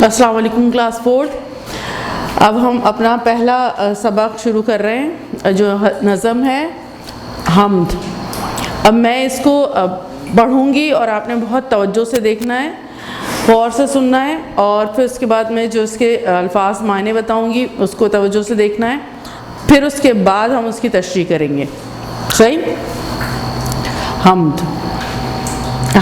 السلام علیکم کلاس 4۔ اب ہم اپنا پہلا سبق شروع کر رہے ہیں جو نظم ہے حمد۔ اب میں اس کو پڑھوں گی اور آپ نے بہت توجہ سے دیکھنا ہے، غور سے سننا ہے، اور پھر اس کے بعد میں جو اس کے الفاظ معنی بتاؤں گی اس کو توجہ سے دیکھنا ہے، پھر اس کے بعد ہم اس کی تشریح کریں گے۔ صحیح؟ حمد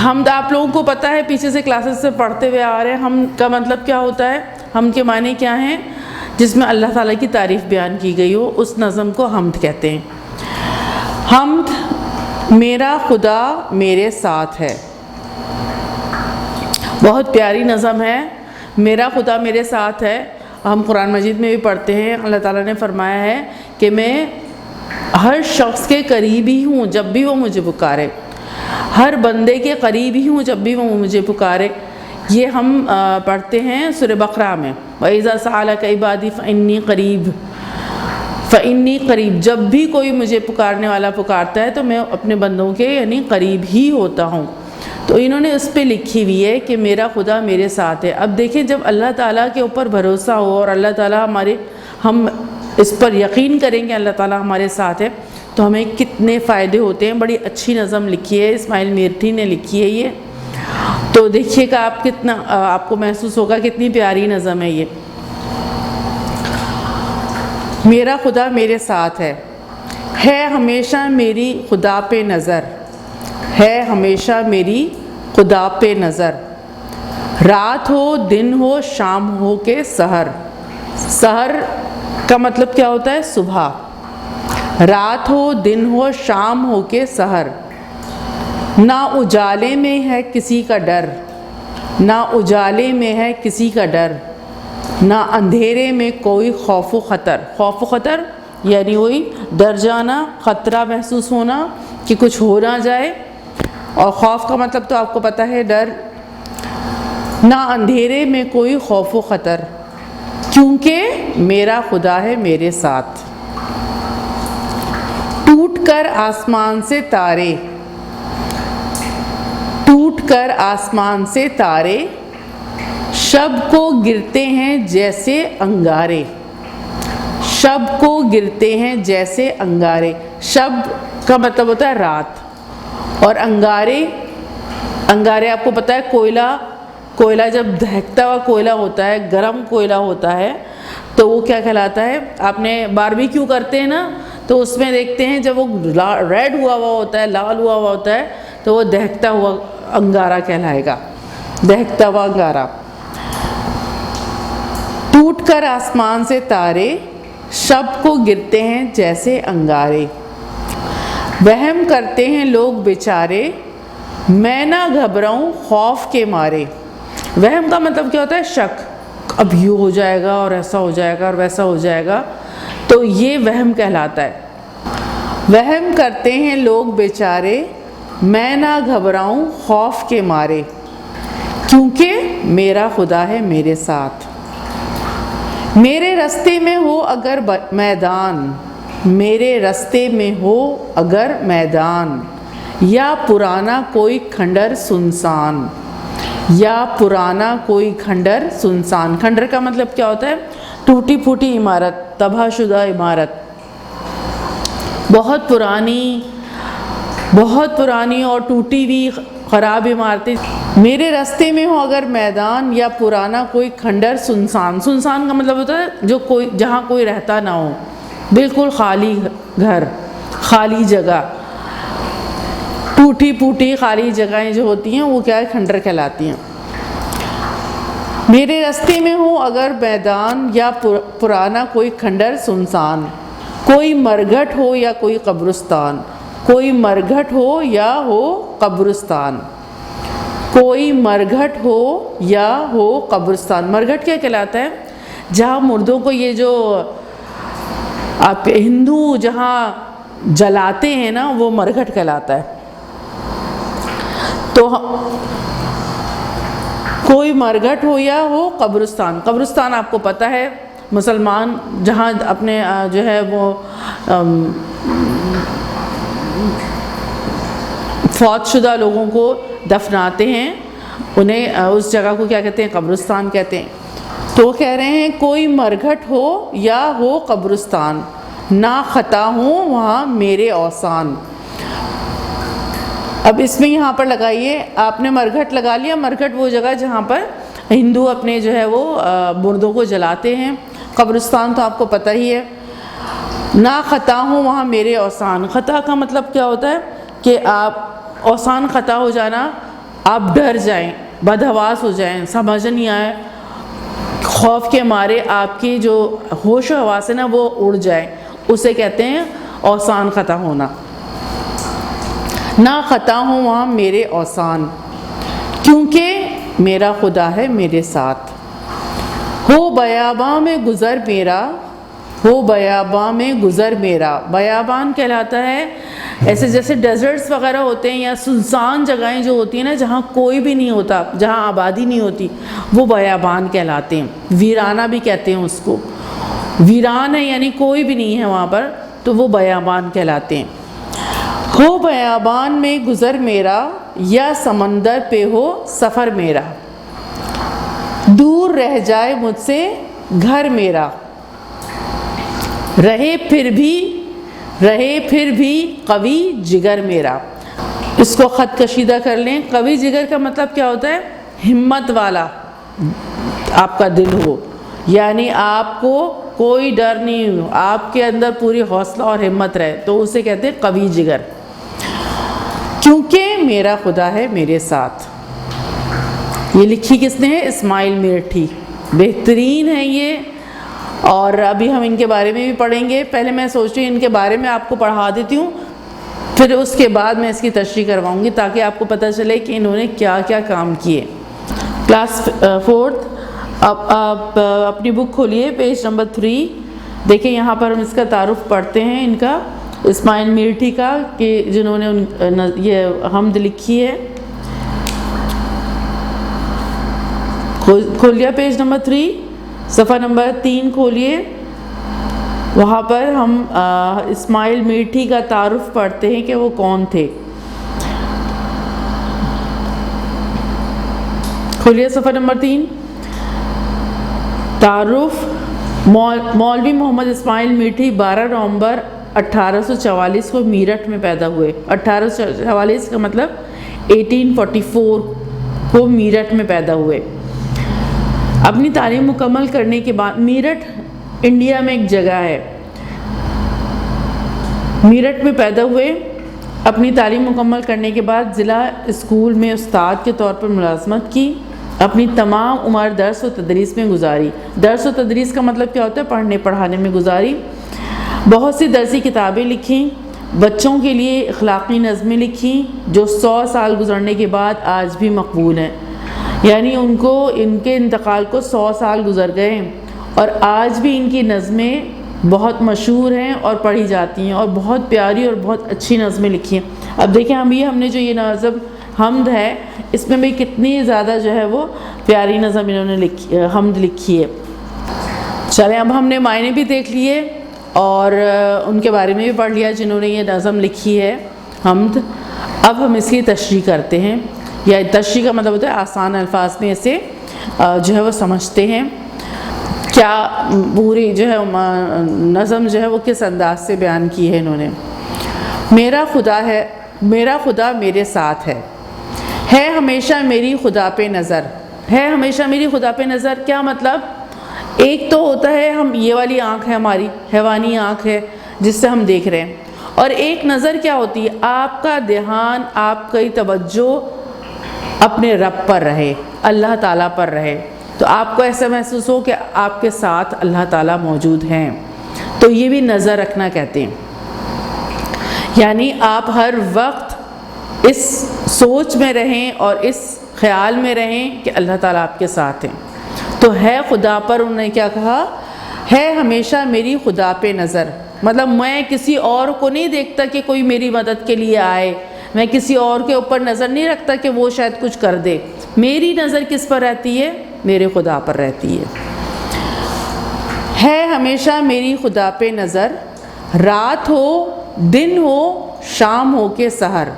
حمد آپ لوگوں کو پتہ ہے، پیچھے سے کلاسز سے پڑھتے ہوئے آ رہے ہیں۔ حمد کا مطلب کیا ہوتا ہے، حمد کے معنی کیا ہیں؟ جس میں اللہ تعالیٰ کی تعریف بیان کی گئی ہو، اس نظم کو حمد کہتے ہیں۔ حمد میرا خدا میرے ساتھ ہے، بہت پیاری نظم ہے۔ میرا خدا میرے ساتھ ہے، ہم قرآن مجید میں بھی پڑھتے ہیں، اللہ تعالیٰ نے فرمایا ہے کہ میں ہر شخص کے قریب ہی ہوں جب بھی وہ مجھے پکارے، ہر بندے کے قریب ہی ہوں جب بھی وہ مجھے پکارے۔ یہ ہم پڑھتے ہیں سورہ بقرہ میں، وَإِذَا سَأَلَكَ عِبَادِي فَإِنِّي قَرِيبٌ، فَإِنِّي قَرِيبٌ، جب بھی کوئی مجھے پکارنے والا پکارتا ہے تو میں اپنے بندوں کے یعنی قریب ہی ہوتا ہوں۔ تو انہوں نے اس پہ لکھی ہوئی ہے کہ میرا خدا میرے ساتھ ہے۔ اب دیکھیں، جب اللہ تعالیٰ کے اوپر بھروسہ ہو اور اللہ تعالیٰ ہم اس پر یقین کریں کہ اللہ تعالیٰ ہمارے ساتھ ہے تو ہمیں کتنے فائدے ہوتے ہیں۔ بڑی اچھی نظم لکھی ہے، اسماعیل میرٹھی نے لکھی ہے یہ، تو دیکھیے گا آپ کتنا آپ کو محسوس ہوگا کتنی پیاری نظم ہے یہ۔ میرا خدا میرے ساتھ ہے ہمیشہ میری خدا پہ نظر، ہے ہمیشہ میری خدا پہ نظر، رات ہو دن ہو شام ہو کے سحر۔ سحر کا مطلب کیا ہوتا ہے؟ صبح۔ رات ہو دن ہو شام ہو کے سحر، نہ اجالے میں ہے کسی کا ڈر، نہ اجالے میں ہے کسی کا ڈر، نہ اندھیرے میں کوئی خوف و خطر۔ خوف و خطر یعنی وہی ڈر جانا، خطرہ محسوس ہونا کہ کچھ ہو نہ جائے، اور خوف کا مطلب تو آپ کو پتہ ہے ڈر۔ نہ اندھیرے میں کوئی خوف و خطر، کیونکہ میرا خدا ہے میرے ساتھ۔ ٹوٹ کر آسمان سے تارے، ٹوٹ کر آسمان سے تارے، شب کو گرتے ہیں جیسے انگارے، شب کو گرتے ہیں جیسے انگارے۔ شب کا مطلب ہوتا ہے رات، اور انگارے آپ کو پتہ ہے کوئلہ جب دہکتا ہوا کوئلہ ہوتا ہے، گرم کوئلہ ہوتا ہے تو وہ کیا کہلاتا ہے؟ آپ نے باربیکیو کرتے ہیں نا، تو اس میں دیکھتے ہیں جب وہ ریڈ ہوا ہوتا ہے، لال ہوا ہوتا ہے، تو وہ دہکتا ہوا انگارہ کہلائے گا، دہکتا ہوا انگارہ۔ ٹوٹ کر آسمان سے تارے، شب کو گرتے ہیں جیسے انگارے، وہم کرتے ہیں لوگ بیچارے، میں نہ گھبراؤں خوف کے مارے۔ وہم کا مطلب کیا ہوتا ہے؟ شک، اب یوں ہو جائے گا اور ایسا ہو جائے گا اور ویسا ہو جائے گا، تو یہ وہم کہلاتا ہے۔ وہم کرتے ہیں لوگ بیچارے، میں نہ گھبراؤں خوف کے مارے، کیونکہ میرا خدا ہے میرے ساتھ۔ میرے رستے میں ہو اگر میدان، میرے رستے میں ہو اگر میدان، یا پرانا کوئی کھنڈر سنسان، یا پرانا کوئی کھنڈر سنسان۔ کھنڈر کا مطلب کیا ہوتا ہے؟ ٹوٹی پھوٹی عمارت، تباہ شدہ عمارت، بہت پرانی اور ٹوٹی ہوئی خراب عمارتیں۔ میرے رستے میں ہو اگر میدان، یا پرانا کوئی کھنڈر سنسان۔ سنسان کا مطلب ہوتا ہے جہاں کوئی رہتا نہ ہو، بالکل خالی گھر، خالی جگہ۔ ٹوٹی پھوٹی خالی جگہیں جو ہوتی ہیں وہ کیا ہے؟ کھنڈر کہلاتی ہیں۔ میرے رستے میں ہو اگر میدان، یا پرانا کوئی کھنڈر سنسان، کوئی مرگھٹ ہو یا کوئی قبرستان، کوئی مرگھٹ ہو یا ہو قبرستان، کوئی مرگھٹ ہو یا ہو قبرستان۔ مرگھٹ کیا کہلاتا ہے؟ جہاں مردوں کو یہ جو آپ ہندو جہاں جلاتے ہیں نا، وہ مرگھٹ کہلاتا ہے۔ تو کوئی مرگھٹ ہو یا ہو قبرستان۔ قبرستان آپ کو پتہ ہے مسلمان جہاں اپنے جو ہے وہ فوت شدہ لوگوں کو دفناتے ہیں، انہیں اس جگہ کو کیا کہتے ہیں؟ قبرستان کہتے ہیں۔ تو وہ کہہ رہے ہیں کوئی مرگھٹ ہو یا ہو قبرستان، نہ خطا ہوں وہاں میرے اوسان۔ اب اس میں یہاں پر لگائیے، آپ نے مرگھٹ لگا لیا، مرگھٹ وہ جگہ جہاں پر ہندو اپنے جو ہے وہ مردوں کو جلاتے ہیں، قبرستان تو آپ کو پتہ ہی ہے۔ نہ خطا ہوں وہاں میرے اوسان، خطا کا مطلب کیا ہوتا ہے کہ آپ اوسان خطا ہو جانا، آپ ڈر جائیں، بدحواس ہو جائیں، سمجھ نہیں آئے، خوف کے مارے آپ کی جو ہوش و حواس ہے نا وہ اڑ جائے، اسے کہتے ہیں اوسان خطا ہونا۔ نہ خطا ہوں وہاں میرے اوسان، کیونکہ میرا خدا ہے میرے ساتھ۔ ہو بیاباں میں گزر میرا، ہو بیاباں میں گزر میرا، بیابان کہلاتا ہے ایسے جیسے ڈیزرٹس وغیرہ ہوتے ہیں یا سنسان جگہیں جو ہوتی ہیں نا جہاں کوئی بھی نہیں ہوتا، جہاں آبادی نہیں ہوتی، وہ بیابان کہلاتے ہیں۔ ویرانہ بھی کہتے ہیں اس کو، ویران ہے یعنی کوئی بھی نہیں ہے وہاں پر، تو وہ بیابان کہلاتے ہیں۔ ہو بیابان میں گزر میرا، یا سمندر پہ ہو سفر میرا، دور رہ جائے مجھ سے گھر میرا، رہے پھر بھی قوی جگر میرا۔ اس کو خط کشیدہ کر لیں، قوی جگر کا مطلب کیا ہوتا ہے؟ ہمت والا آپ کا دل ہو، یعنی آپ کو کوئی ڈر نہیں ہو، آپ کے اندر پوری حوصلہ اور ہمت رہے، تو اسے کہتے ہیں قوی جگر۔ کیونکہ میرا خدا ہے میرے ساتھ، یہ لکھی کس نے ہے؟ اسماعیل میرٹھی، بہترین ہے یہ، اور ابھی ہم ان کے بارے میں بھی پڑھیں گے۔ پہلے میں سوچ رہی ہوں ان کے بارے میں آپ کو پڑھا دیتی ہوں، پھر اس کے بعد میں اس کی تشریح کرواؤں گی تاکہ آپ کو پتہ چلے کہ انہوں نے کیا کیا کام کیے۔ کلاس 4 آپ اپنی بک کھولیے، پیج نمبر 3، دیکھیں یہاں پر ہم اس کا تعارف پڑھتے ہیں ان کا، اسماعیل میرٹھی کا، کہ جنہوں نے یہ حمد لکھی ہے۔ کھولیے پیج نمبر 3، صفحہ نمبر 3 کھولیے، وہاں پر ہم اسماعیل میرٹھی کا تعارف پڑھتے ہیں کہ وہ کون تھے۔ کھولیے صفحہ نمبر 3، تعارف۔ مولوی محمد اسماعیل میرٹھی 12 نومبر 1844 کو میرٹھ میں پیدا ہوئے۔ 1844 کا مطلب 1844 کو میرٹھ میں پیدا ہوئے۔ اپنی تعلیم مکمل کرنے کے بعد، میرٹھ انڈیا میں ایک جگہ ہے، میرٹھ میں پیدا ہوئے۔ اپنی تعلیم مکمل کرنے کے بعد ضلع اسکول میں استاد کے طور پر ملازمت کی۔ اپنی تمام عمر درس و تدریس میں گزاری۔ درس و تدریس کا مطلب کیا ہوتا ہے؟ پڑھنے پڑھانے میں گزاری۔ بہت سی درسی کتابیں لکھیں، بچوں کے لیے اخلاقی نظمیں لکھیں جو 100 سال گزرنے کے بعد آج بھی مقبول ہیں، یعنی ان کے انتقال کو 100 سال گزر گئے ہیں اور آج بھی ان کی نظمیں بہت مشہور ہیں اور پڑھی جاتی ہیں، اور بہت پیاری اور بہت اچھی نظمیں لکھی ہیں۔ اب دیکھیں ہم نے جو یہ نظم حمد ہے، اس میں بھی کتنی زیادہ جو ہے وہ پیاری نظم انہوں نے حمد لکھی ہے۔ چلیں اب ہم نے معنی بھی دیکھ لیے اور ان کے بارے میں بھی پڑھ لیا جنہوں نے یہ نظم لکھی ہے حمد۔ اب ہم اس کی تشریح کرتے ہیں، یا تشریح کا مطلب ہوتا ہے آسان الفاظ میں اسے جو ہے وہ سمجھتے ہیں، کیا پوری جو ہے نظم جو ہے وہ کس انداز سے بیان کی ہے انہوں نے۔ میرا خدا میرے ساتھ ہے ہمیشہ میری خدا پہ نظر، ہے ہمیشہ میری خدا پہ نظر، کیا مطلب؟ ایک تو ہوتا ہے یہ والی آنکھ ہے ہماری، حیوانی آنکھ ہے جس سے ہم دیکھ رہے ہیں، اور ایک نظر کیا ہوتی ہے؟ آپ کا دھیان، آپ کی توجہ اپنے رب پر رہے، اللہ تعالیٰ پر رہے، تو آپ کو ایسا محسوس ہو کہ آپ کے ساتھ اللہ تعالیٰ موجود ہیں، تو یہ بھی نظر رکھنا کہتے ہیں۔ یعنی آپ ہر وقت اس سوچ میں رہیں اور اس خیال میں رہیں کہ اللہ تعالیٰ آپ کے ساتھ ہیں۔ تو ہے خدا پر انہوں نے کیا کہا؟ ہے ہمیشہ میری خدا پہ نظر، مطلب میں کسی اور کو نہیں دیکھتا کہ کوئی میری مدد کے لیے آئے، میں کسی اور کے اوپر نظر نہیں رکھتا کہ وہ شاید کچھ کر دے، میری نظر کس پر رہتی ہے؟ میرے خدا پر رہتی ہے ہمیشہ میری خدا پہ نظر، رات ہو دن ہو شام ہو کے سحر،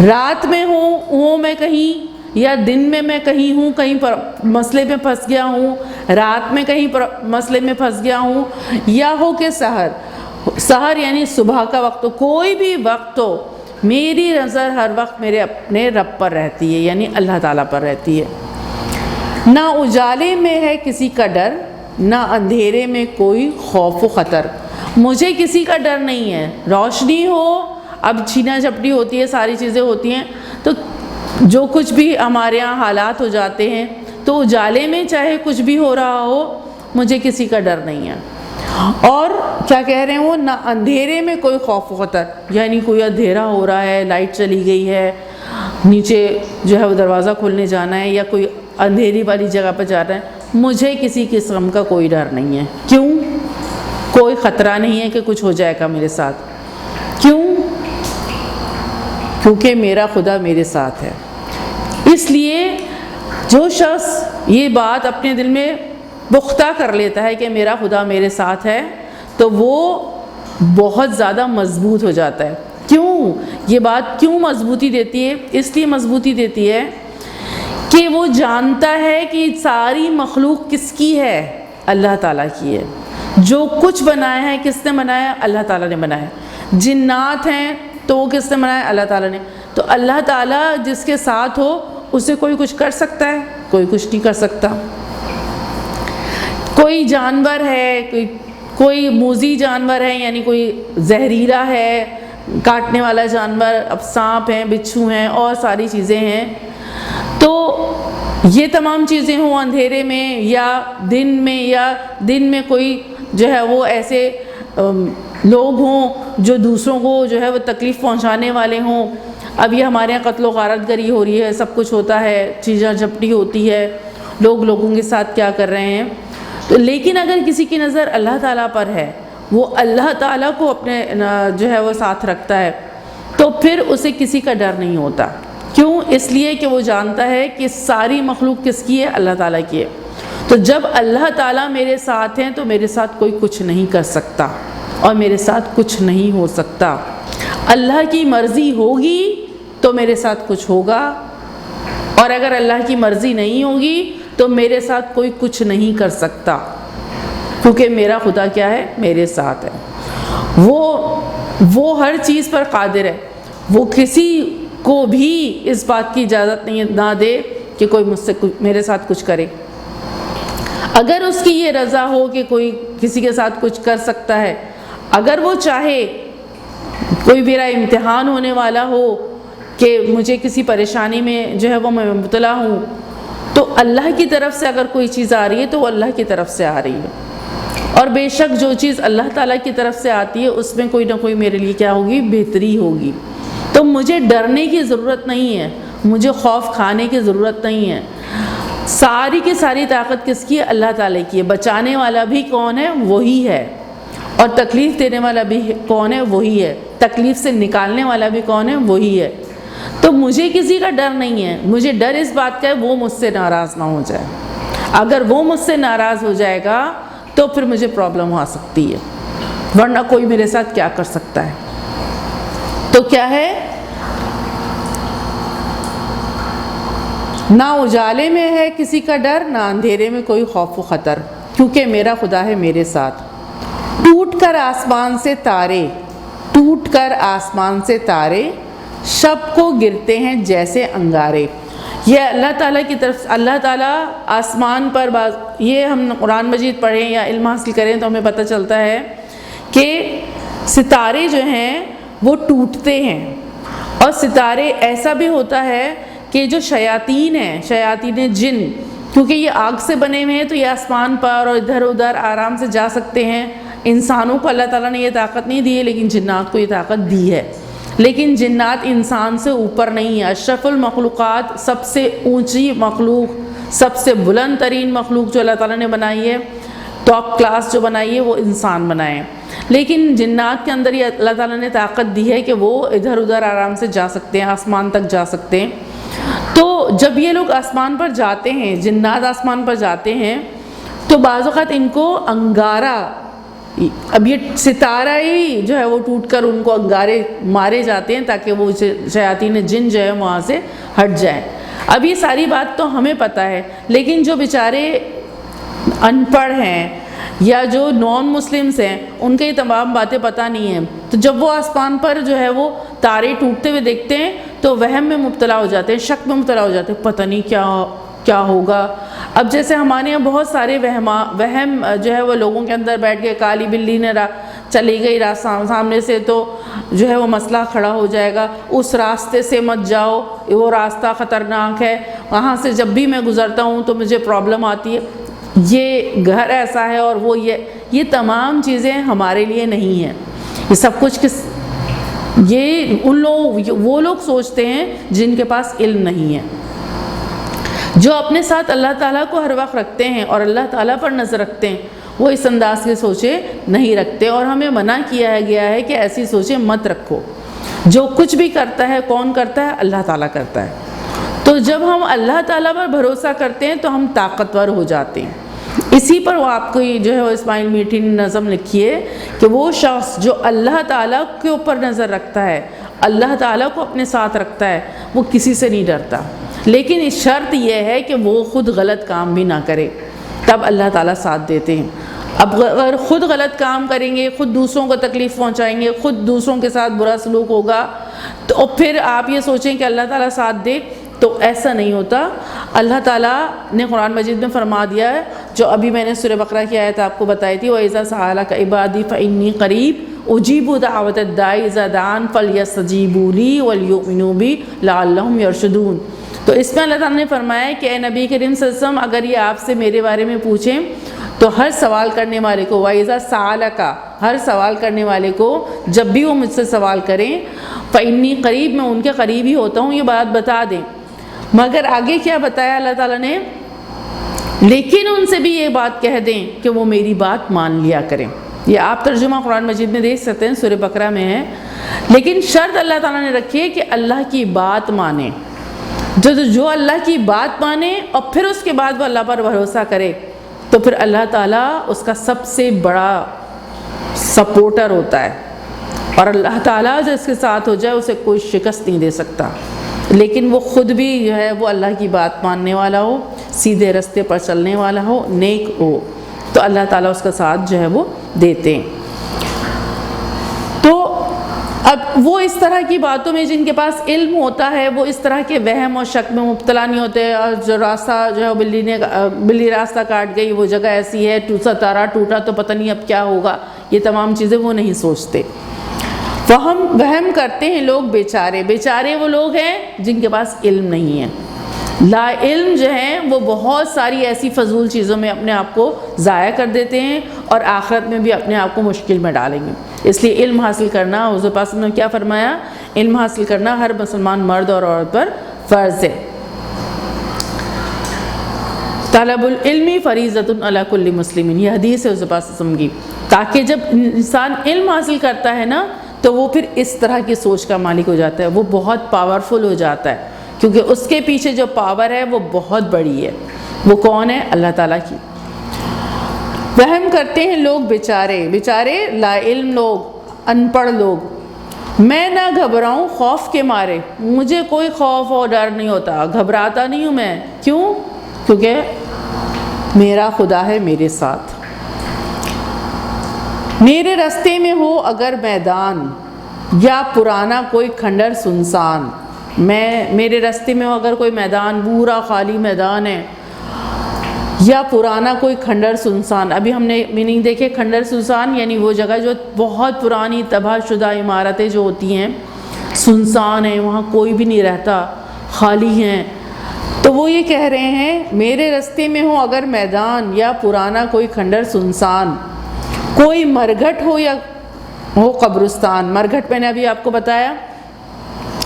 رات میں ہوں میں کہیں یا دن میں کہیں ہوں، کہیں پر مسئلے میں پھنس گیا ہوں، رات میں کہیں پر مسئلے میں پھنس گیا ہوں، یا ہو کہ سحر یعنی صبح کا وقت ہو، کوئی بھی وقت ہو، میری نظر ہر وقت میرے اپنے رب پر رہتی ہے، یعنی اللہ تعالیٰ پر رہتی ہے۔ نہ اجالے میں ہے کسی کا ڈر، نہ اندھیرے میں کوئی خوف و خطر۔ مجھے کسی کا ڈر نہیں ہے، روشنی ہو، اب چھینا جھپٹی ہوتی ہے، ساری چیزیں ہوتی ہیں، تو جو کچھ بھی ہمارے یہاں حالات ہو جاتے ہیں، تو اجالے میں چاہے کچھ بھی ہو رہا ہو، مجھے کسی کا ڈر نہیں ہے۔ اور کیا کہہ رہے ہیں وہ، نہ اندھیرے میں کوئی خوف و خطر، یعنی کوئی اندھیرا ہو رہا ہے، لائٹ چلی گئی ہے، نیچے جو ہے وہ دروازہ کھولنے جانا ہے، یا کوئی اندھیری والی جگہ پر جا رہا ہے، مجھے کسی قسم کا کوئی ڈر نہیں ہے۔ کیوں؟ کوئی خطرہ نہیں ہے کہ کچھ ہو جائے گا میرے ساتھ۔ کیوں؟ کیونکہ میرا خدا میرے ساتھ ہے۔ اس لیے جو شخص یہ بات اپنے دل میں پختہ کر لیتا ہے کہ میرا خدا میرے ساتھ ہے، تو وہ بہت زیادہ مضبوط ہو جاتا ہے۔ کیوں؟ یہ بات کیوں مضبوطی دیتی ہے؟ اس لیے مضبوطی دیتی ہے کہ وہ جانتا ہے کہ ساری مخلوق کس کی ہے؟ اللہ تعالیٰ کی ہے۔ جو کچھ بنایا ہے کس نے بنایا؟ اللہ تعالیٰ نے بنایا۔ جنات ہیں تو وہ کس نے بنایا؟ اللہ تعالیٰ نے۔ تو اللہ تعالیٰ جس کے ساتھ ہو، اسے کوئی کچھ کر سکتا ہے؟ کوئی کچھ نہیں کر سکتا۔ کوئی جانور ہے، کوئی موذی جانور ہے، یعنی کوئی زہریلا ہے، کاٹنے والا جانور، اب سانپ ہیں، بچھو ہیں، اور ساری چیزیں ہیں، تو یہ تمام چیزیں ہوں اندھیرے میں یا دن میں کوئی جو ہے وہ ایسے لوگ ہوں جو دوسروں کو جو ہے وہ تکلیف پہنچانے والے ہوں۔ اب یہ ہمارے یہاں قتل و غارت گری ہو رہی ہے، سب کچھ ہوتا ہے، چیزیں جھپٹی ہوتی ہے، لوگ لوگوں کے ساتھ کیا کر رہے ہیں، تو لیکن اگر کسی کی نظر اللہ تعالیٰ پر ہے، وہ اللہ تعالیٰ کو اپنے جو ہے وہ ساتھ رکھتا ہے، تو پھر اسے کسی کا ڈر نہیں ہوتا۔ کیوں؟ اس لیے کہ وہ جانتا ہے کہ ساری مخلوق کس کی ہے؟ اللہ تعالیٰ کی ہے۔ تو جب اللہ تعالیٰ میرے ساتھ ہیں تو میرے ساتھ کوئی کچھ نہیں کر سکتا، اور میرے ساتھ کچھ نہیں ہو سکتا۔ اللہ کی مرضی ہوگی تو میرے ساتھ کچھ ہوگا، اور اگر اللہ کی مرضی نہیں ہوگی تو میرے ساتھ کوئی کچھ نہیں کر سکتا، کیونکہ میرا خدا کیا ہے؟ میرے ساتھ ہے۔ وہ ہر چیز پر قادر ہے، وہ کسی کو بھی اس بات کی اجازت نہ دے کہ کوئی مجھ سے میرے ساتھ کچھ کرے۔ اگر اس کی یہ رضا ہو کہ کوئی کسی کے ساتھ کچھ کر سکتا ہے، اگر وہ چاہے کوئی میرا امتحان ہونے والا ہو کہ مجھے کسی پریشانی میں جو ہے وہ میں مبتلا ہوں، تو اللہ کی طرف سے اگر کوئی چیز آ رہی ہے تو وہ اللہ کی طرف سے آ رہی ہے، اور بے شک جو چیز اللہ تعالیٰ کی طرف سے آتی ہے اس میں کوئی نہ کوئی میرے لیے کیا ہوگی؟ بہتری ہوگی۔ تو مجھے ڈرنے کی ضرورت نہیں ہے، مجھے خوف کھانے کی ضرورت نہیں ہے۔ ساری کی ساری طاقت کس کی ہے؟ اللہ تعالیٰ کی ہے۔ بچانے والا بھی کون ہے؟ وہی ہے۔ اور تکلیف دینے والا بھی کون ہے؟ وہی ہے۔ تکلیف سے نکالنے والا بھی کون ہے؟ وہی ہے۔ تو مجھے کسی کا ڈر نہیں ہے، مجھے ڈر اس بات کا ہے وہ مجھ سے ناراض نہ ہو جائے۔ اگر وہ مجھ سے ناراض ہو جائے گا تو پھر مجھے پرابلم ہو سکتی ہے، ورنہ کوئی میرے ساتھ کیا کر سکتا ہے؟ تو کیا ہے؟ نہ اجالے میں ہے کسی کا ڈر، نہ اندھیرے میں کوئی خوف و خطر، کیونکہ میرا خدا ہے میرے ساتھ۔ ٹوٹ کر آسمان سے تارے شب کو گرتے ہیں جیسے انگارے۔ یہ اللہ تعالیٰ کی طرف، اللہ تعالیٰ آسمان پر یہ ہم قرآن مجید پڑھیں یا علم حاصل کریں تو ہمیں پتہ چلتا ہے کہ ستارے جو ہیں وہ ٹوٹتے ہیں، اور ستارے ایسا بھی ہوتا ہے کہ جو شیاطین ہیں، شیاطین جن، کیونکہ یہ آگ سے بنے ہوئے ہیں تو یہ آسمان پر اور ادھر ادھر آرام سے جا سکتے ہیں۔ انسانوں کو اللہ تعالیٰ نے یہ طاقت نہیں دی ہے، لیکن جنات کو یہ طاقت دی ہے۔ لیکن جنات انسان سے اوپر نہیں ہے۔ اشرف المخلوقات، سب سے اونچی مخلوق، سب سے بلند ترین مخلوق جو اللہ تعالیٰ نے بنائی ہے، ٹاپ کلاس جو بنائی ہے، وہ انسان بنائے ہیں۔ لیکن جنات کے اندر یہ اللہ تعالیٰ نے طاقت دی ہے کہ وہ ادھر ادھر آرام سے جا سکتے ہیں، آسمان تک جا سکتے ہیں۔ تو جب یہ لوگ آسمان پر جاتے ہیں، جنات آسمان پر جاتے ہیں، تو بعض اوقات ان کو انگارہ، اب یہ ستارہ ہی جو ہے وہ ٹوٹ کر ان کو انگارے مارے جاتے ہیں تاکہ وہ شیاطین جن جو ہے وہاں سے ہٹ جائیں۔ اب یہ ساری بات تو ہمیں پتہ ہے، لیکن جو بیچارے ان پڑھ ہیں یا جو نان مسلمس ہیں ان کے یہ تمام باتیں پتہ نہیں ہیں، تو جب وہ آسمان پر جو ہے وہ تارے ٹوٹتے ہوئے دیکھتے ہیں تو وہم میں مبتلا ہو جاتے ہیں، شک میں مبتلا ہو جاتے ہیں، پتہ نہیں کیا ہوگا۔ اب جیسے ہمارے یہاں بہت سارے وہم جو ہے وہ لوگوں کے اندر بیٹھ گئے، کالی بلی نے چلی گئی سامنے سے تو جو ہے وہ مسئلہ کھڑا ہو جائے گا، اس راستے سے مت جاؤ، وہ راستہ خطرناک ہے، وہاں سے جب بھی میں گزرتا ہوں تو مجھے پرابلم آتی ہے، یہ گھر ایسا ہے، اور وہ یہ تمام چیزیں ہمارے لیے نہیں ہیں۔ یہ سب کچھ یہ وہ لوگ سوچتے ہیں جن کے پاس علم نہیں ہے، جو اپنے ساتھ اللہ تعالیٰ کو ہر وقت رکھتے ہیں اور اللہ تعالیٰ پر نظر رکھتے ہیں، وہ اس انداز کے سوچیں نہیں رکھتے، اور ہمیں منع کیا گیا ہے کہ ایسی سوچیں مت رکھو۔ جو کچھ بھی کرتا ہے کون کرتا ہے؟ اللہ تعالیٰ کرتا ہے۔ تو جب ہم اللہ تعالیٰ پر بھروسہ کرتے ہیں تو ہم طاقتور ہو جاتے ہیں۔ اسی پر وہ آپ کو جو ہے وہ اسماعیل میٹھی نے نظم لکھی ہے کہ وہ شخص جو اللہ تعالیٰ کے اوپر نظر رکھتا ہے، اللہ تعالیٰ کو اپنے ساتھ رکھتا ہے، وہ کسی سے نہیں ڈرتا، لیکن شرط یہ ہے کہ وہ خود غلط کام بھی نہ کرے، تب اللہ تعالیٰ ساتھ دیتے ہیں۔ اب اگر خود غلط کام کریں گے، خود دوسروں کو تکلیف پہنچائیں گے، خود دوسروں کے ساتھ برا سلوک ہوگا، تو پھر آپ یہ سوچیں کہ اللہ تعالیٰ ساتھ دے، تو ایسا نہیں ہوتا۔ اللہ تعالیٰ نے قرآن مجید میں فرما دیا ہے، جو ابھی میں نے سورہ بقرہ کی آیت آپ کو بتائی تھی، وَإِذَا سَأَلَكَ عِبَادِي فَإِنِّي قَرِيبٌ أُجِيبُ دَعْوَةَ الدَّاعِ إِذَا دَعَانِ فَلْيَسْتَجِيبُوا لِي وَلْيُؤْمِنُوا بِي لَعَلَّهُمْ يَرْشُدُونَ۔ تو اس میں اللہ تعالیٰ نے فرمایا ہے کہ اے نبی کریم صلی اللہ علیہ وسلم، اگر یہ آپ سے میرے بارے میں پوچھیں تو ہر سوال کرنے والے کو، وَإِذَا سَأَلَكَ، ہر سوال کرنے والے کو جب بھی وہ مجھ سے سوال کریں، فَإِنِّي قریب، میں ان کے قریب ہی ہوتا ہوں، یہ بات بتا دیں۔ مگر آگے کیا بتایا اللہ تعالیٰ نے؟ لیکن ان سے بھی یہ بات کہہ دیں کہ وہ میری بات مان لیا کریں۔ یہ آپ ترجمہ قرآن مجید میں دیکھ سکتے ہیں، سورہ بقرہ میں ہے۔ لیکن شرط اللہ تعالیٰ نے رکھی ہے کہ اللہ کی بات مانیں، جو اللہ کی بات مانے اور پھر اس کے بعد وہ اللہ پر بھروسہ کرے، تو پھر اللہ تعالیٰ اس کا سب سے بڑا سپورٹر ہوتا ہے، اور اللہ تعالیٰ جو اس کے ساتھ ہو جائے اسے کوئی شکست نہیں دے سکتا۔ لیکن وہ خود بھی جو ہے وہ اللہ کی بات ماننے والا ہو، سیدھے راستے پر چلنے والا ہو، نیک ہو، تو اللہ تعالیٰ اس کا ساتھ جو ہے وہ دیتے ہیں۔ تو اب وہ اس طرح کی باتوں میں جن کے پاس علم ہوتا ہے، وہ اس طرح کے وہم اور شک میں مبتلا نہیں ہوتے، اور جو راستہ جو ہے بلی راستہ کاٹ گئی، وہ جگہ ایسی ہے، ستارہ ٹوٹا تو پتہ نہیں اب کیا ہوگا، یہ تمام چیزیں وہ نہیں سوچتے۔ وہم کرتے ہیں لوگ بیچارے وہ لوگ ہیں جن کے پاس علم نہیں ہے۔ لا علم جو ہیں وہ بہت ساری ایسی فضول چیزوں میں اپنے آپ کو ضائع کر دیتے ہیں، اور آخرت میں بھی اپنے آپ کو مشکل میں ڈالیں گے۔ اس لیے علم حاصل کرنا، حضور پاک نے کیا فرمایا؟ علم حاصل کرنا ہر مسلمان مرد اور عورت پر فرض ہے۔ طلب العلم فریضۃ علی کل مسلم، یہ حدیث ہے حضور پاک کی، تاکہ جب انسان علم حاصل کرتا ہے نا تو وہ پھر اس طرح کی سوچ کا مالک ہو جاتا ہے، وہ بہت پاورفل ہو جاتا ہے، کیونکہ اس کے پیچھے جو پاور ہے وہ بہت بڑی ہے۔ وہ کون ہے؟ اللہ تعالیٰ کی۔ وہم کرتے ہیں لوگ بیچارے لا علم لوگ، ان پڑھ لوگ، میں نہ گھبراؤں خوف کے مارے، مجھے کوئی خوف اور ڈر نہیں ہوتا، گھبراتا نہیں ہوں میں۔ کیوں؟ کیونکہ میرا خدا ہے میرے ساتھ۔ میرے راستے میں ہو اگر میدان، یا پرانا کوئی کھنڈر سنسان، میرے راستے میں ہو اگر کوئی میدان، پورا خالی میدان ہے، یا پرانا کوئی کھنڈر سنسان۔ ابھی ہم نے میننگ دیکھے کھنڈر سنسان، یعنی وہ جگہ جو بہت پرانی تباہ شدہ عمارتیں جو ہوتی ہیں، سنسان ہیں، وہاں کوئی بھی نہیں رہتا، خالی ہیں۔ تو وہ یہ کہہ رہے ہیں میرے راستے میں ہو اگر میدان، یا پرانا کوئی کھنڈر سنسان، کوئی مرگھٹ ہو یا ہو قبرستان۔ مرگھٹ میں نے ابھی آپ کو بتایا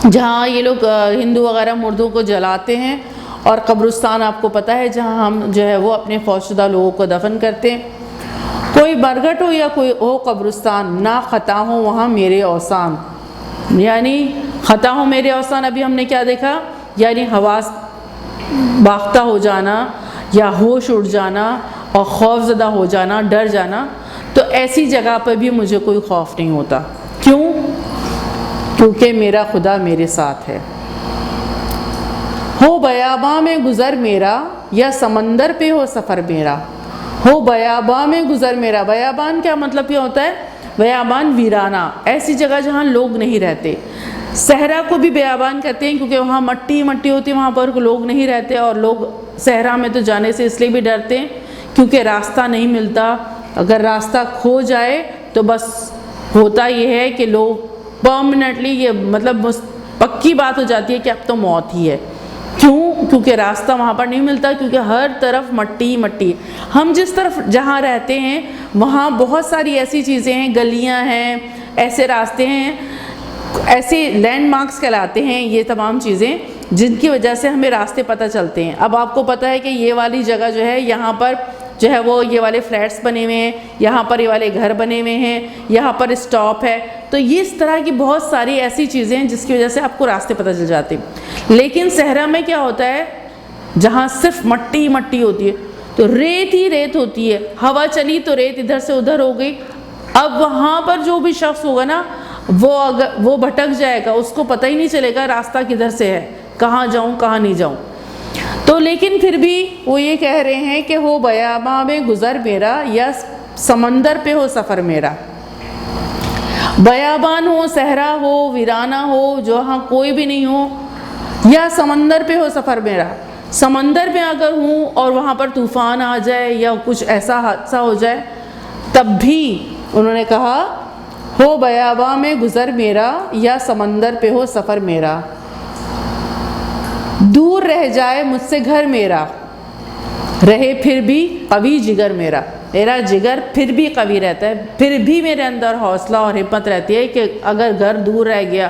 جہاں یہ لوگ ہندو وغیرہ مردوں کو جلاتے ہیں، اور قبرستان آپ کو پتہ ہے جہاں ہم جو ہے وہ اپنے فوت شدہ لوگوں کو دفن کرتے ہیں۔ کوئی مرگھٹ ہو یا کوئی ہو قبرستان، نہ خطا ہو وہاں میرے اوثان، یعنی خطا ہو میرے اوثان۔ ابھی ہم نے کیا دیکھا؟ یعنی حواس باختہ ہو جانا، یا ہوش اڑ جانا، اور خوف زدہ ہو جانا، ڈر جانا۔ تو ایسی جگہ پر بھی مجھے کوئی خوف نہیں ہوتا۔ کیوں؟ کیونکہ میرا خدا میرے ساتھ ہے۔ ہو بیاباں میں گزر میرا یا سمندر پہ ہو سفر میرا. ہو بیاباں میں گزر میرا. بیابان کیا مطلب کیا ہوتا ہے؟ بیابان ویرانہ، ایسی جگہ جہاں لوگ نہیں رہتے. صحرا کو بھی بیابان کہتے ہیں کیونکہ وہاں مٹی مٹی ہوتی ہے، وہاں پر لوگ نہیں رہتے، اور لوگ صحرا میں تو جانے سے اس لیے بھی ڈرتے ہیں کیونکہ راستہ نہیں ملتا. اگر راستہ کھو جائے تو بس ہوتا یہ ہے کہ لوگ پرماننٹلی، یہ مطلب پکی بات ہو جاتی ہے کہ اب تو موت ہی ہے. کیوں؟ کیونکہ راستہ وہاں پر نہیں ملتا، کیونکہ ہر طرف مٹی مٹی. ہم جس طرف جہاں رہتے ہیں وہاں بہت ساری ایسی چیزیں ہیں، گلیاں ہیں، ایسے راستے ہیں، ایسے لینڈ مارکس کہلاتے ہیں یہ تمام چیزیں، جن کی وجہ سے ہمیں راستے پتہ چلتے ہیں. اب آپ کو پتہ ہے کہ یہ والی جگہ جو ہے، یہاں پر جو ہے وہ یہ والے فلیٹس بنے ہوئے ہیں، یہاں پر یہ والے گھر بنے ہوئے ہیں، یہاں پر اسٹاپ ہے. تو یہ اس طرح کی بہت ساری ایسی چیزیں ہیں جس کی وجہ سے آپ کو راستے پتہ چل جاتے ہیں. لیکن صحرا میں کیا ہوتا ہے؟ جہاں صرف مٹی مٹی ہوتی ہے تو ریت ہی ریت ہوتی ہے، ہوا چلی تو ریت ادھر سے ادھر ہو گئی. اب وہاں پر جو بھی شخص ہوگا نا وہ بھٹک جائے گا، اس کو پتہ ہی نہیں چلے گا راستہ کدھر سے ہے، کہاں جاؤں کہاں نہیں جاؤں. تو لیکن پھر بھی وہ یہ کہہ رہے ہیں کہ ہو بیاباں میں گزر میرا یا سمندر پہ ہو سفر میرا. بیابان ہو، صحرا ہو، ویرانہ ہو، جہاں کوئی بھی نہیں ہو، یا سمندر پہ ہو سفر میرا. سمندر میں اگر ہوں اور وہاں پر طوفان آ جائے یا کچھ ایسا حادثہ ہو جائے تب بھی انہوں نے کہا ہو بیاباں میں گزر میرا یا سمندر پہ ہو سفر میرا. دور رہ جائے مجھ سے گھر میرا، رہے پھر بھی قوی جگر میرا. میرا جگر پھر بھی قوی رہتا ہے، پھر بھی میرے اندر حوصلہ اور ہمت رہتی ہے کہ اگر گھر دور رہ گیا،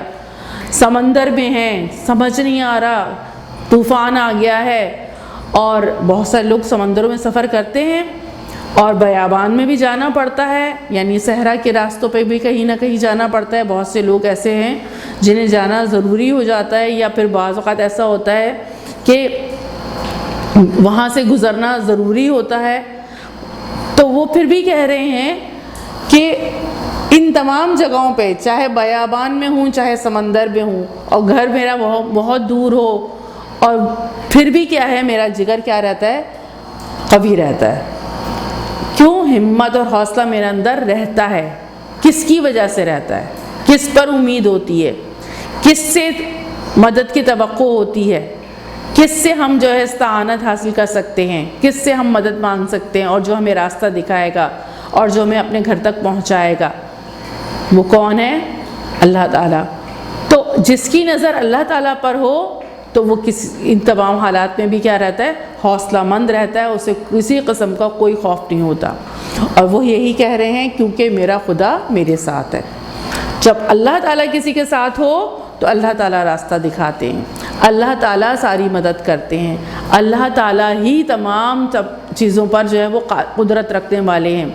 سمندر میں ہیں، سمجھ نہیں آ رہا، طوفان آ گیا ہے. اور بہت سارے لوگ سمندروں میں سفر کرتے ہیں اور بیابان میں بھی جانا پڑتا ہے، یعنی صحرا کے راستوں پہ بھی کہیں نہ کہیں جانا پڑتا ہے. بہت سے لوگ ایسے ہیں جنہیں جانا ضروری ہو جاتا ہے، یا پھر بعض اوقات ایسا ہوتا ہے کہ وہاں سے گزرنا ضروری ہوتا ہے. تو وہ پھر بھی کہہ رہے ہیں کہ ان تمام جگہوں پہ، چاہے بیابان میں ہوں چاہے سمندر میں ہوں اور گھر میرا بہت دور ہو، اور پھر بھی کیا ہے، میرا جگر کیا رہتا ہے؟ قوی رہتا ہے. کیوں؟ ہمت اور حوصلہ میرے اندر رہتا ہے. کس کی وجہ سے رہتا ہے؟ کس پر امید ہوتی ہے؟ کس سے مدد کی توقع ہوتی ہے؟ کس سے ہم جو ہے استعانت حاصل کر سکتے ہیں؟ کس سے ہم مدد مانگ سکتے ہیں اور جو ہمیں راستہ دکھائے گا اور جو ہمیں اپنے گھر تک پہنچائے گا؟ وہ کون ہے؟ اللہ تعالیٰ. تو جس کی نظر اللہ تعالیٰ پر ہو تو وہ ان تمام حالات میں بھی کیا رہتا ہے؟ حوصلہ مند رہتا ہے، اسے کسی قسم کا کوئی خوف نہیں ہوتا. اور وہ یہی کہہ رہے ہیں کیونکہ میرا خدا میرے ساتھ ہے. جب اللہ تعالیٰ کسی کے ساتھ ہو تو اللہ تعالیٰ راستہ دکھاتے ہیں، اللہ تعالیٰ ساری مدد کرتے ہیں، اللہ تعالیٰ ہی تمام چیزوں پر جو ہے وہ قدرت رکھنے والے ہیں.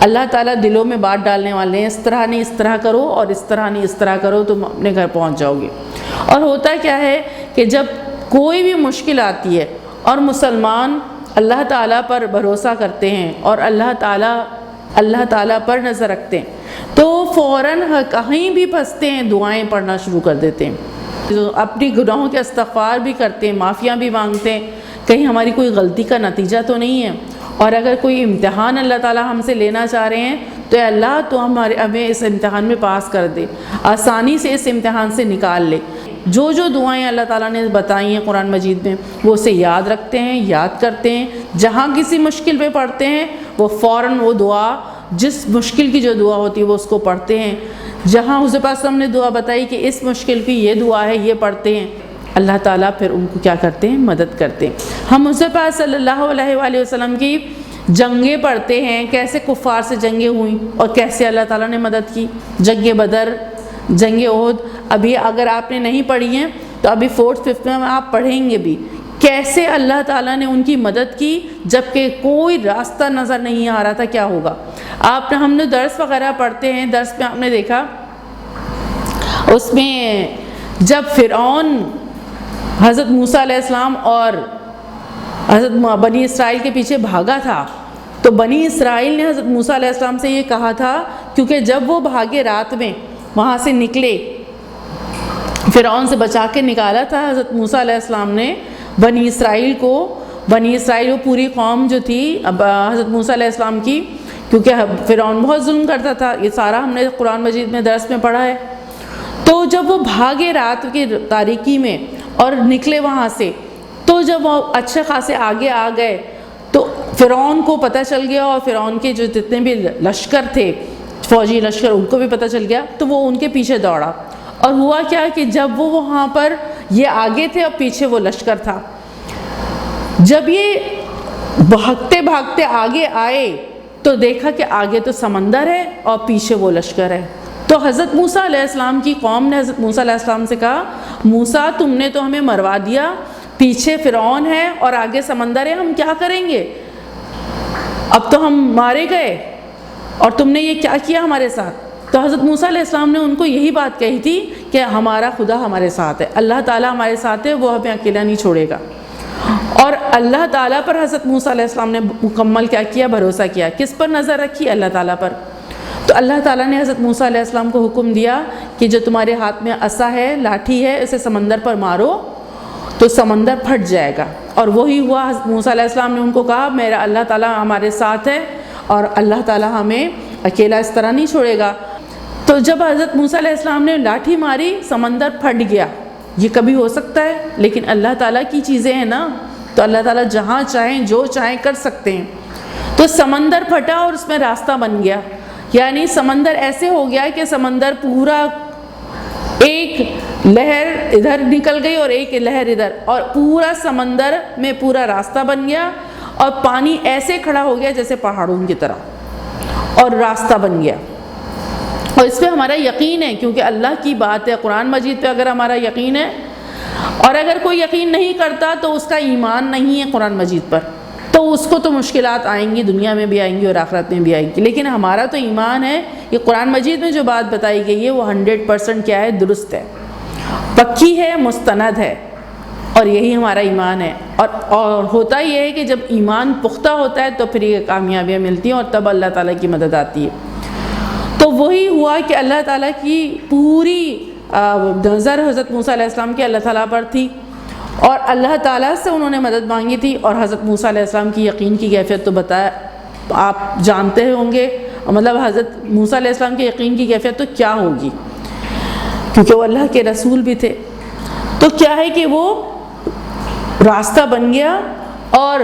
اللہ تعالیٰ دلوں میں بات ڈالنے والے ہیں، اس طرح نہیں اس طرح کرو اور اس طرح نہیں اس طرح کرو، تم اپنے گھر پہنچ جاؤ گے. اور ہوتا کیا ہے کہ جب کوئی بھی مشکل آتی ہے اور مسلمان اللہ تعالیٰ پر بھروسہ کرتے ہیں اور اللہ تعالیٰ پر نظر رکھتے ہیں تو فوراً کہیں بھی پھنستے ہیں دعائیں پڑھنا شروع کر دیتے ہیں، اپنی گناہوں کے استغفار بھی کرتے ہیں، معافیاں بھی مانگتے ہیں، کہیں ہماری کوئی غلطی کا نتیجہ تو نہیں ہے. اور اگر کوئی امتحان اللہ تعالیٰ ہم سے لینا چاہ رہے ہیں تو اے اللہ تو ہمیں اس امتحان میں پاس کر دے، آسانی سے اس امتحان سے نکال لے. جو دعائیں اللہ تعالیٰ نے بتائی ہیں قرآن مجید میں وہ اسے یاد رکھتے ہیں، یاد کرتے ہیں. جہاں کسی مشکل پہ پڑھتے ہیں وہ فوراً وہ دعا، جس مشکل کی جو دعا ہوتی ہے وہ اس کو پڑھتے ہیں. جہاں حضور پاک صلی اللہ علیہ وسلم نے دعا بتائی کہ اس مشکل کی یہ دعا ہے، یہ پڑھتے ہیں، اللہ تعالیٰ پھر ان کو کیا کرتے ہیں؟ مدد کرتے ہیں. ہم حضور پاک صلی اللہ علیہ وآلہ وسلم کی جنگیں پڑھتے ہیں، کیسے کفار سے جنگیں ہوئیں اور کیسے اللہ تعالیٰ نے مدد کی. جنگ بدر، جنگ احد، ابھی اگر آپ نے نہیں پڑھی ہیں تو ابھی 4th 5th میں آپ پڑھیں گے بھی، کیسے اللہ تعالیٰ نے ان کی مدد کی جبکہ کوئی راستہ نظر نہیں آ رہا تھا کیا ہوگا. ہم نے درس وغیرہ پڑھتے ہیں، درس میں آپ نے دیکھا اس میں جب فرعون حضرت موسیٰ علیہ السلام اور حضرت بنی اسرائیل کے پیچھے بھاگا تھا تو بنی اسرائیل نے حضرت موسیٰ علیہ السلام سے یہ کہا تھا، کیونکہ جب وہ بھاگے رات میں وہاں سے نکلے، فرعون سے بچا کے نکالا تھا حضرت موسیٰ علیہ السلام نے، بنی اسرائیل وہ پوری قوم جو تھی حضرت موسیٰ علیہ السلام کی، کیونکہ فرعون بہت ظلم کرتا تھا، یہ سارا ہم نے قرآن مجید میں درس میں پڑھا ہے۔ تو جب وہ بھاگے رات کی تاریکی میں اور نکلے وہاں سے، تو جب وہ اچھے خاصے آگے آ گئے تو فرعون کو پتہ چل گیا، اور فرعون کے جو جتنے بھی لشکر تھے، فوجی لشکر، ان کو بھی پتہ چل گیا، تو وہ ان کے پیچھے دوڑا۔ اور ہوا کیا کہ جب وہ وہاں پر یہ آگے تھے اور پیچھے وہ لشکر تھا، جب یہ بھاگتے بھاگتے آگے آئے تو دیکھا کہ آگے تو سمندر ہے اور پیچھے وہ لشکر ہے۔ تو حضرت موسیٰ علیہ السلام کی قوم نے حضرت موسیٰ علیہ السلام سے کہا، موسیٰ تم نے تو ہمیں مروا دیا، پیچھے فرعون ہے اور آگے سمندر ہے، ہم کیا کریں گے؟ اب تو ہم مارے گئے اور تم نے یہ کیا کیا ہمارے ساتھ؟ تو حضرت موسیٰ علیہ السلام نے ان کو یہی بات کہی تھی کہ ہمارا خدا ہمارے ساتھ ہے، اللہ تعالیٰ ہمارے ساتھ ہے، وہ ہمیں اکیلا نہیں چھوڑے گا۔ اور اللہ تعالیٰ پر حضرت موسیٰ علیہ السلام نے مکمل کیا کیا؟ بھروسہ کیا۔ کس پر نظر رکھی؟ اللہ تعالیٰ پر۔ تو اللہ تعالیٰ نے حضرت موسیٰ علیہ السلام کو حکم دیا کہ جو تمہارے ہاتھ میں عصا ہے، لاٹھی ہے، اسے سمندر پر مارو تو سمندر پھٹ جائے گا۔ اور وہی ہوا۔ حضرت موسیٰ علیہ السلام نے ان کو کہا میرا اللہ تعالیٰ ہمارے ساتھ ہے اور اللہ تعالیٰ ہمیں اکیلا اس طرح نہیں چھوڑے گا۔ تو جب حضرت موسیٰ علیہ السلام نے لاٹھی ماری، سمندر پھٹ گیا۔ یہ کبھی ہو سکتا ہے، لیکن اللہ تعالیٰ کی چیزیں ہیں نا، تو اللہ تعالیٰ جہاں چاہیں جو چاہیں کر سکتے ہیں۔ تو سمندر پھٹا اور اس میں راستہ بن گیا، یعنی سمندر ایسے ہو گیا کہ سمندر پورا ایک لہر ادھر نکل گئی اور ایک لہر ادھر، اور پورا سمندر میں پورا راستہ بن گیا، اور پانی ایسے کھڑا ہو گیا جیسے پہاڑوں کی طرح، اور راستہ بن گیا۔ اور اس پہ ہمارا یقین ہے، کیونکہ اللہ کی بات ہے، قرآن مجید پہ اگر ہمارا یقین ہے، اور اگر کوئی یقین نہیں کرتا تو اس کا ایمان نہیں ہے قرآن مجید پر، تو اس کو تو مشکلات آئیں گی، دنیا میں بھی آئیں گی اور آخرت میں بھی آئیں گی۔ لیکن ہمارا تو ایمان ہے کہ قرآن مجید میں جو بات بتائی گئی ہے وہ 100% کیا ہے؟ درست ہے، پکی ہے، مستند ہے، اور یہی ہمارا ایمان ہے۔ اور ہوتا یہ ہے کہ جب ایمان پختہ ہوتا ہے تو پھر یہ کامیابیاں ملتی ہیں اور تب اللہ تعالیٰ کی مدد آتی ہے۔ تو وہی ہوا کہ اللہ تعالیٰ کی پوری نظر حضرت موسیٰ علیہ السلام کی اللہ تعالیٰ پر تھی، اور اللہ تعالیٰ سے انہوں نے مدد مانگی تھی، اور حضرت موسیٰ علیہ السلام کی یقین کی کیفیت تو بتایا آپ جانتے ہوں گے، مطلب حضرت موسیٰ علیہ السلام کے یقین کی کیفیت تو کیا ہوگی، کیونکہ وہ اللہ کے رسول بھی تھے۔ تو کیا ہے کہ وہ راستہ بن گیا اور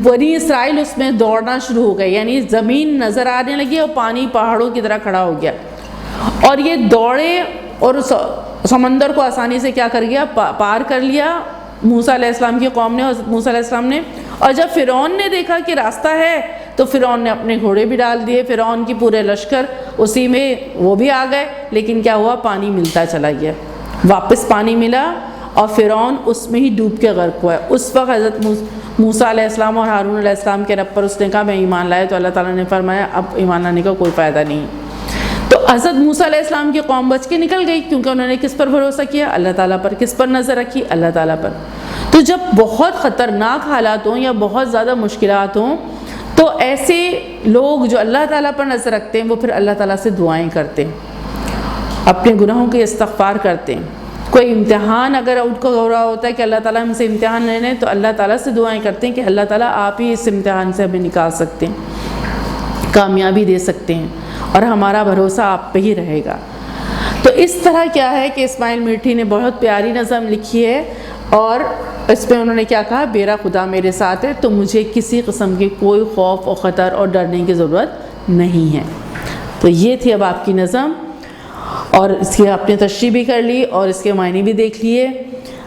بنی اسرائیل اس میں دوڑنا شروع ہو گئے، یعنی زمین نظر آنے لگی اور پانی پہاڑوں کی طرح کھڑا ہو گیا، اور یہ دوڑے اور سمندر کو آسانی سے کیا کر گیا؟ پار کر لیا موسیٰ علیہ السلام کی قوم نے، حضرت موسیٰ علیہ السلام نے۔ اور جب فرعون نے دیکھا کہ راستہ ہے تو فرعون نے اپنے گھوڑے بھی ڈال دیے، فرعون کی پورے لشکر اسی میں وہ بھی آ گئے، لیکن کیا ہوا؟ پانی ملتا چلا گیا، واپس پانی ملا اور فرعون اس میں ہی ڈوب کے غرق ہوا ہے۔ اس وقت حضرت موسیٰ علیہ السلام اور ہارون علیہ السلام کے رب پر اس نے کہا میں ایمان لایا، تو اللہ تعالیٰ نے فرمایا اب ایمان لانے کا کوئی فائدہ نہیں۔ تو حضرت موسیٰ علیہ السلام کی قوم بچ کے نکل گئی، کیونکہ انہوں نے کس پر بھروسہ کیا؟ اللہ تعالیٰ پر۔ کس پر نظر رکھی؟ اللہ تعالیٰ پر۔ تو جب بہت خطرناک حالات ہوں یا بہت زیادہ مشکلات ہوں تو ایسے لوگ جو اللہ تعالیٰ پر نظر رکھتے ہیں وہ پھر اللہ تعالیٰ سے دعائیں کرتے ہیں، اپنے گناہوں کے استغفار کرتے ہیں۔ کوئی امتحان اگر ان کو ہو رہا ہوتا ہے کہ اللہ تعالیٰ ہم سے امتحان لے لیں، تو اللہ تعالیٰ سے دعائیں کرتے ہیں کہ اللہ تعالیٰ آپ ہی اس امتحان سے ہمیں نکال سکتے ہیں، کامیابی دے سکتے ہیں، اور ہمارا بھروسہ آپ پہ ہی رہے گا۔ تو اس طرح کیا ہے کہ اسماعیل میٹھی نے بہت پیاری نظم لکھی ہے، اور اس میں انہوں نے کیا کہا؟ میرا خدا میرے ساتھ ہے تو مجھے کسی قسم کی کوئی خوف اور خطر اور ڈرنے کی ضرورت نہیں ہے۔ تو یہ تھی اب آپ کی نظم، اور اس کی آپ نے تشریح بھی کر لی اور اس کے معنی بھی دیکھ لیے،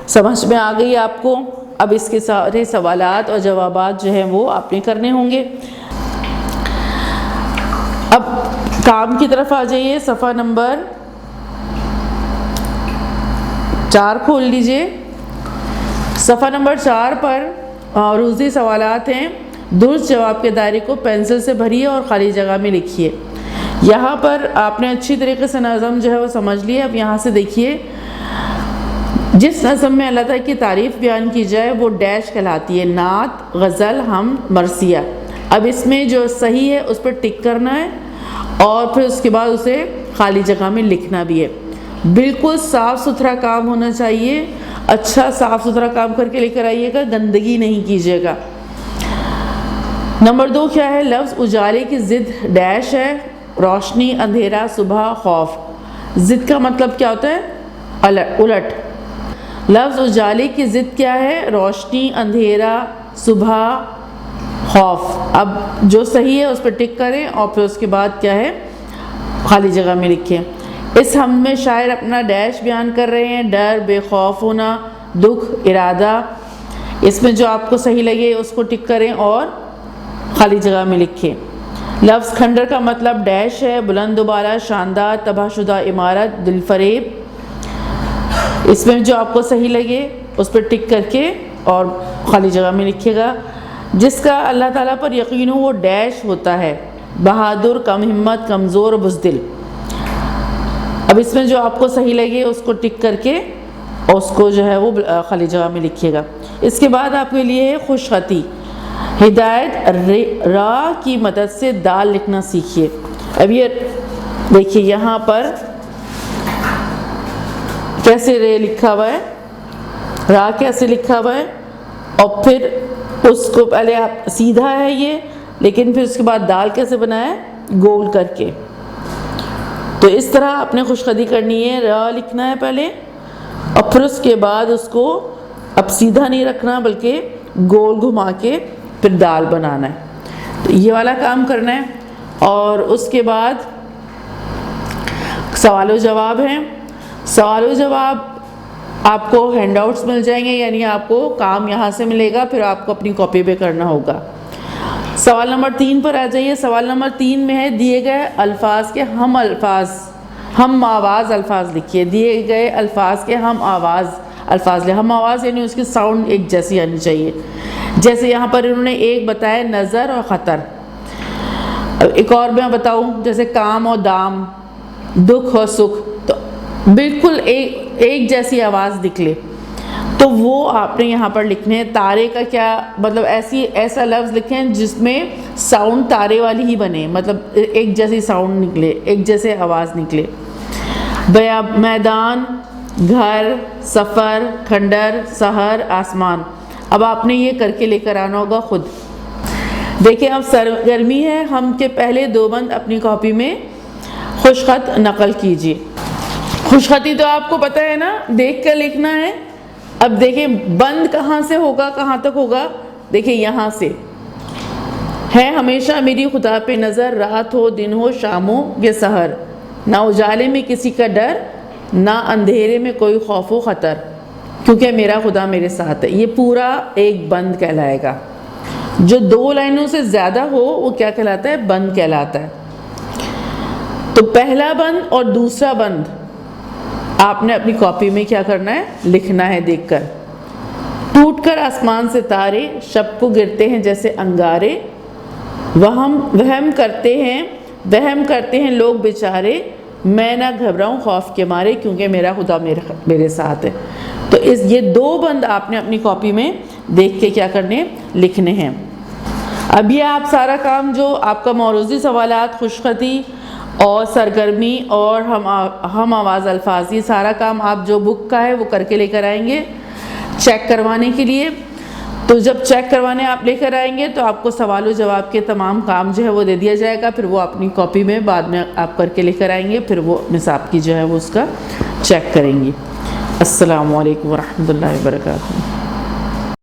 سمجھ میں آ گئی آپ کو۔ اب اس کے سارے سوالات اور جوابات جو ہیں وہ آپ نے کرنے ہوں گے۔ اب کام کی طرف آ جائیے، صفحہ نمبر 4 کھول لیجئے۔ صفحہ نمبر 4 پر عروضی سوالات ہیں، درست جواب کے دائرے کو پینسل سے بھریے اور خالی جگہ میں لکھیے۔ یہاں پر آپ نے اچھی طریقے سے نظم جو ہے وہ سمجھ لی ہے۔ اب یہاں سے دیکھیے، جس نظم میں اللہ تعالیٰ کی تعریف بیان کی جائے وہ ڈیش کہلاتی ہے، نعت، غزل، حمد، مرثیہ۔ اب اس میں جو صحیح ہے اس پر ٹک کرنا ہے، اور پھر اس کے بعد اسے خالی جگہ میں لکھنا بھی ہے۔ بالکل صاف ستھرا کام ہونا چاہیے، اچھا صاف ستھرا کام کر کے لے کر آئیے گا، گندگی نہیں کیجیے گا۔ نمبر 2 کیا ہے؟ لفظ اجالے کی ضد ڈیش ہے، روشنی، اندھیرا، صبح، خوف۔ ضد کا مطلب کیا ہوتا ہے؟ الٹ۔ لفظ اجالے کی ضد کیا ہے؟ روشنی، اندھیرا، صبح، خوف۔ اب جو صحیح ہے اس پہ ٹک کریں اور پھر اس کے بعد کیا ہے؟ خالی جگہ میں لکھیں۔ اس ہم میں شاعر اپنا ڈیش بیان کر رہے ہیں، ڈر، بے خوف ہونا، دکھ، ارادہ۔ اس میں جو آپ کو صحیح لگے اس کو ٹک کریں اور خالی جگہ میں لکھیں۔ لفظ کھنڈر کا مطلب ڈیش ہے، بلند و بالا، شاندار، تباہ شدہ عمارت، دل فریب۔ اس میں جو آپ کو صحیح لگے اس پہ ٹک کر کے اور خالی جگہ میں لکھیے گا۔ جس کا اللہ تعالیٰ پر یقین ہو وہ ڈیش ہوتا ہے، بہادر، کم ہمت، کمزور، بزدل۔ اب اس میں جو آپ کو صحیح لگے اس کو ٹک کر کے اور اس کو جو ہے وہ خالی جگہ میں لکھیے گا۔ اس کے بعد آپ کے لیے ہے خوش خطی۔ ہدایت را کی مدد سے دال لکھنا سیکھیے۔ اب یہ دیکھیے یہاں پر کیسے رے لکھا ہوا ہے، را کیسے لکھا ہوا ہے، اور پھر اس کو پہلے آپ سیدھا ہے یہ، لیکن پھر اس کے بعد دال کیسے بنایا ہے؟ گول کر کے۔ تو اس طرح اپنے خوش خطی کرنی ہے، را لکھنا ہے پہلے اور پھر اس کے بعد اس کو اب سیدھا نہیں رکھنا بلکہ گول گھما کے پھر دال بنانا ہے۔ تو یہ والا کام کرنا ہے۔ اور اس کے بعد سوال و جواب ہیں۔ سوال و جواب آپ کو ہینڈ آؤٹس مل جائیں گے، یعنی آپ کو کام یہاں سے ملے گا، پھر آپ کو اپنی کاپی پہ کرنا ہوگا۔ سوال نمبر 3 پر آ جائیے۔ سوال نمبر 3 میں ہے دیے گئے الفاظ کے ہم آواز الفاظ لکھیے۔ دیے گئے الفاظ کے ہم آواز ہم آواز یعنی اس کی ساؤنڈ ایک جیسی آنی چاہیے۔ جیسے یہاں پر انہوں نے ایک بتایا نظر اور خطر۔ ایک اور میں بتاؤں جیسے کام اور دام، دکھ اور سکھ، تو بالکل ایک جیسی آواز نکلے تو وہ آپ نے یہاں پر لکھنے ہیں۔ تارے کا کیا مطلب؟ ایسا لفظ لکھیں جس میں ساؤنڈ تارے والی ہی بنے، مطلب ایک جیسی ساؤنڈ نکلے، ایک جیسے آواز نکلے۔ میدان، گھر، سفر، کھنڈر، سحر، آسمان۔ اب آپ نے یہ کر کے لے کر آنا ہوگا خود۔ دیکھیں اب سرگرمی ہے، ہم کے پہلے 2 بند اپنی کاپی میں خوش خط نقل کیجیے۔ خوش خطی تو آپ کو پتہ ہے نا، دیکھ کر لکھنا ہے۔ اب دیکھیں بند کہاں سے ہوگا، کہاں تک ہوگا؟ دیکھیں یہاں سے ہے، ہمیشہ میری خدا پہ نظر، رات ہو دن ہو شام ہو یا سحر، نہ اجالے میں کسی کا ڈر، نہ اندھیرے میں کوئی خوف و خطر، کیونکہ میرا خدا میرے ساتھ ہے۔ یہ پورا ایک بند کہلائے گا۔ جو 2 لائنوں سے زیادہ ہو وہ کیا کہلاتا ہے؟ بند کہلاتا ہے۔ تو پہلا بند اور دوسرا بند آپ نے اپنی کاپی میں کیا کرنا ہے؟ لکھنا ہے دیکھ کر۔ ٹوٹ کر آسمان سے تارے، شب کو گرتے ہیں جیسے انگارے، وہم کرتے ہیں لوگ بیچارے، میں نہ گھبراؤں خوف کے مارے، کیونکہ میرا خدا میرے ساتھ ہے۔ تو یہ 2 بند آپ نے اپنی کاپی میں دیکھ کے کیا کرنے؟ لکھنے ہیں۔ اب یہ آپ سارا کام جو آپ کا موروثی سوالات، خوش خطی اور سرگرمی اور ہم آواز الفاظ، یہ سارا کام آپ جو بک کا ہے وہ کر کے لے کر آئیں گے چیک کروانے کے لیے۔ تو جب چیک کروانے آپ لے کر آئیں گے تو آپ کو سوال و جواب کے تمام کام جو ہے وہ دے دیا جائے گا، پھر وہ اپنی کاپی میں بعد میں آپ کر کے لے کر آئیں گے، پھر وہ نصاب کی جو ہے وہ اس کا چیک کریں گی۔ السلام علیکم ورحمۃ اللہ وبرکاتہ۔